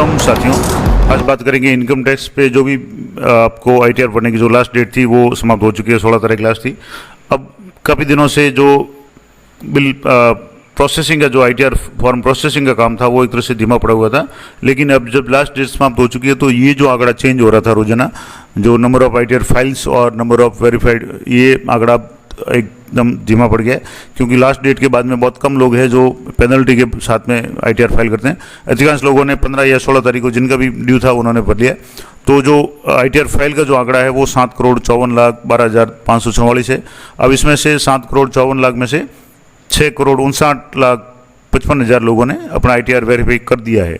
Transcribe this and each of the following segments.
राम साथियों, आज बात करेंगे इनकम टैक्स पे। जो भी आपको ITR भरने की जो लास्ट डेट थी वो समाप्त हो चुकी है, 16 तारीख लास्ट थी। अब काफ़ी दिनों से जो बिल प्रोसेसिंग का जो ITR फॉर्म प्रोसेसिंग का काम था वो एक तरह से धीमा पड़ा हुआ था, लेकिन अब जब लास्ट डेट समाप्त हो चुकी है तो ये जो आंकड़ा चेंज हो रहा था रोजाना, जो नंबर ऑफ ITR फाइल्स और नंबर ऑफ वेरीफाइड, ये आंकड़ा एकदम धीमा पड़ गया है, क्योंकि लास्ट डेट के बाद में बहुत कम लोग हैं जो पेनल्टी के साथ में ITR फाइल करते हैं। अधिकांश लोगों ने 15 या 16 तारीख को जिनका भी ड्यू था उन्होंने भर लिया। तो जो ITR फाइल का जो आंकड़ा है वो 7,54,12,544 है। अब इसमें से 7,54,00,000 में से 6,59,55,000 लोगों ने अपना ITR वेरीफाई कर दिया है।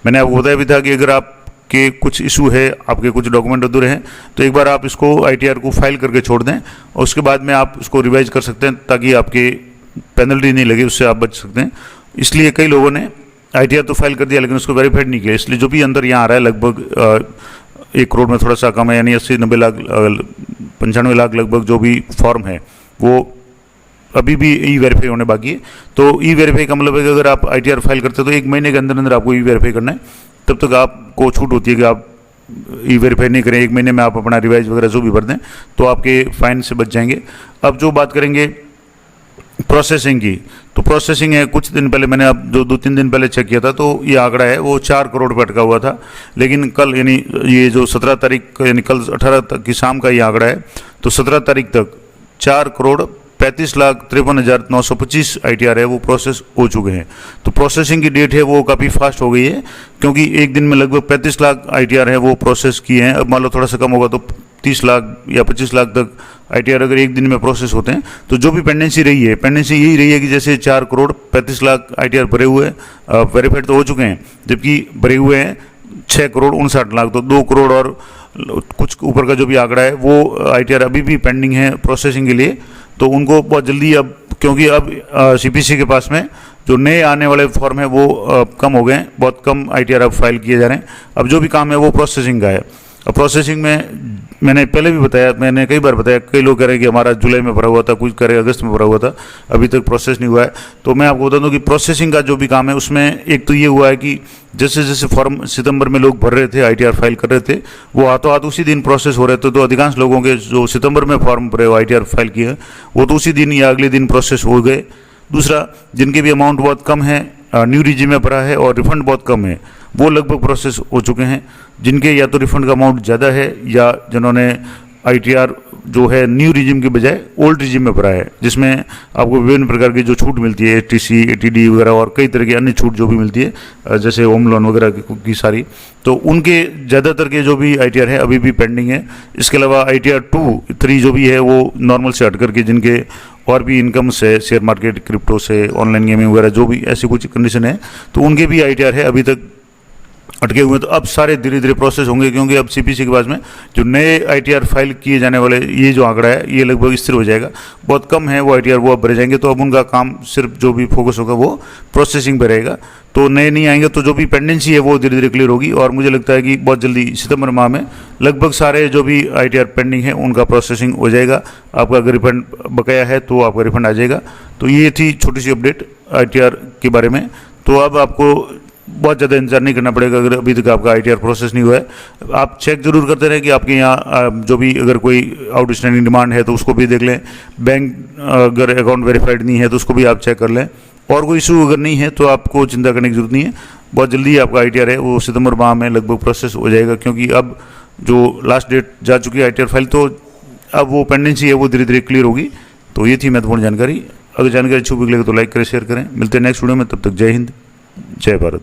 मैंने आपको बताया भी था कि अगर आपके कुछ इशू है, आपके कुछ डॉक्यूमेंट अधूरे हैं, तो एक बार आप इसको ITR को फाइल करके छोड़ दें और उसके बाद में आप इसको रिवाइज कर सकते हैं, ताकि आपके पेनल्टी नहीं लगे, उससे आप बच सकते हैं। इसलिए कई लोगों ने ITR तो फाइल कर दिया लेकिन उसको वेरीफाइड नहीं किया, इसलिए जो भी अंदर यहाँ आ रहा है लगभग 1 करोड़ में थोड़ा सा कम है, यानी 80-90 लाख 95 लाख लगभग जो भी फॉर्म है वो अभी भी E-वेरीफाई होने बाकी है। तो E-वेरीफाई का मतलब है कि अगर आप ITR फाइल करते हो तो 1 महीने के अंदर अंदर आपको E-वेरीफाई करना है, तब तक आपको छूट होती है कि आप E-वेरीफाई नहीं करें। 1 महीने में आप अपना रिवाइज वगैरह जो भी भर दें तो आपके फाइन से बच जाएंगे। अब जो बात करेंगे प्रोसेसिंग की, तो प्रोसेसिंग है, कुछ दिन पहले मैंने अब जो 2-3 दिन पहले चेक किया था तो ये आंकड़ा है वो 4 करोड़ पर अटका हुआ था, लेकिन कल यानी ये जो 17 तारीख यानी कल 18 तक की शाम का ये आंकड़ा है, तो 17 तारीख तक 4,35,53,925 ITR है वो प्रोसेस हो चुके हैं। तो प्रोसेसिंग की डेट है वो काफ़ी फास्ट हो गई है, क्योंकि एक दिन में लगभग 35 लाख ITR है वो प्रोसेस किए हैं। अब मान लो थोड़ा सा कम होगा तो 30 लाख या 25 लाख तक ITR अगर एक दिन में प्रोसेस होते हैं। तो जो भी पेंडेंसी रही है, पेंडेंसी यही रही है कि जैसे 4,35,00,000 ITR भरे हुए वेरीफाइड तो हो चुके हैं, जबकि भरे हुए हैं 6,59,00,000, तो 2 करोड़ और कुछ ऊपर का जो भी आंकड़ा है वो ITR अभी भी पेंडिंग है प्रोसेसिंग के लिए। तो उनको बहुत जल्दी, अब क्योंकि अब CPC के पास में जो नए आने वाले फॉर्म है वो कम हो गए हैं, बहुत कम ITR अब फाइल किए जा रहे हैं। अब जो भी काम है वो प्रोसेसिंग का है। अब प्रोसेसिंग में मैंने पहले भी बताया, मैंने कई बार बताया, कई लोग कह रहे हैं कि हमारा जुलाई में भरा हुआ था, कुछ कह रहे अगस्त में भरा हुआ था, अभी तक प्रोसेस नहीं हुआ है। तो मैं आपको बता दूं कि प्रोसेसिंग का जो भी काम है उसमें एक तो ये हुआ है कि जैसे जैसे फॉर्म सितंबर में लोग भर रहे थे, ITR फाइल कर रहे थे, वो हाथों हाथ उसी दिन प्रोसेस हो रहे थे। तो अधिकांश लोगों के जो सितंबर में फॉर्म भरे हो ITR फाइल किए वो तो उसी दिन या अगले दिन प्रोसेस हो गए। दूसरा, जिनके भी अमाउंट बहुत कम है, न्यू रिजिम में भरा है और रिफंड बहुत कम है, वो लगभग प्रोसेस हो चुके हैं। जिनके या तो रिफंड का अमाउंट ज़्यादा है या जिन्होंने ITR जो है न्यू रिजिम के बजाय ओल्ड रिजिम में भरा है, जिसमें आपको विभिन्न प्रकार की जो छूट मिलती है, TC, ATD वगैरह और कई तरह की अन्य छूट जो भी मिलती है, जैसे होम लोन वगैरह की सारी, तो उनके ज़्यादातर के जो भी ITR है अभी भी पेंडिंग है। इसके अलावा ITR 2-3 जो भी है वो नॉर्मल से हट करके जिनके और भी इनकम से, शेयर मार्केट, क्रिप्टो से, ऑनलाइन गेमिंग वगैरह जो भी ऐसी कुछ कंडीशन है, तो उनके भी ITR है अभी तक अटके हुए। तो अब सारे धीरे धीरे प्रोसेस होंगे, क्योंकि अब CPC के पास में जो नए ITR फाइल किए जाने वाले ये जो आंकड़ा है ये लगभग स्थिर हो जाएगा। बहुत कम है वो ITR, वो अब भरे जाएंगे। तो अब उनका काम सिर्फ जो भी फोकस होगा वो प्रोसेसिंग पर रहेगा। तो नए नहीं आएंगे, तो जो भी पेंडेंसी है वो धीरे धीरे क्लियर होगी। और मुझे लगता है कि बहुत जल्दी सितंबर माह में लगभग सारे जो भी ITR पेंडिंग है उनका प्रोसेसिंग हो जाएगा। आपका अगर रिफंड बकाया है तो आपका रिफंड आ जाएगा। तो ये थी छोटी सी अपडेट ITR के बारे में। तो अब आपको बहुत ज़्यादा इंतजार नहीं करना पड़ेगा अगर अभी तक आपका ITR प्रोसेस नहीं हुआ है। आप चेक जरूर करते रहें कि आपके यहाँ जो भी अगर कोई आउटस्टैंडिंग डिमांड है तो उसको भी देख लें। बैंक अगर अकाउंट वेरीफाइड नहीं है तो उसको भी आप चेक कर लें। और कोई इशू अगर नहीं है तो आपको चिंता करने की जरूरत नहीं है। बहुत जल्दी आपका ITR है वो सितंबर माह में लगभग प्रोसेस हो जाएगा, क्योंकि अब जो लास्ट डेट जा चुकी है ITR फाइल, तो अब वो पेंडेंसी है वो धीरे धीरे क्लियर होगी। तो ये थी महत्वपूर्ण जानकारी। अगर जानकारी अच्छी लगे तो लाइक करें, शेयर करें। मिलते हैं नेक्स्ट वीडियो में, तब तक जय हिंद, जय भारत।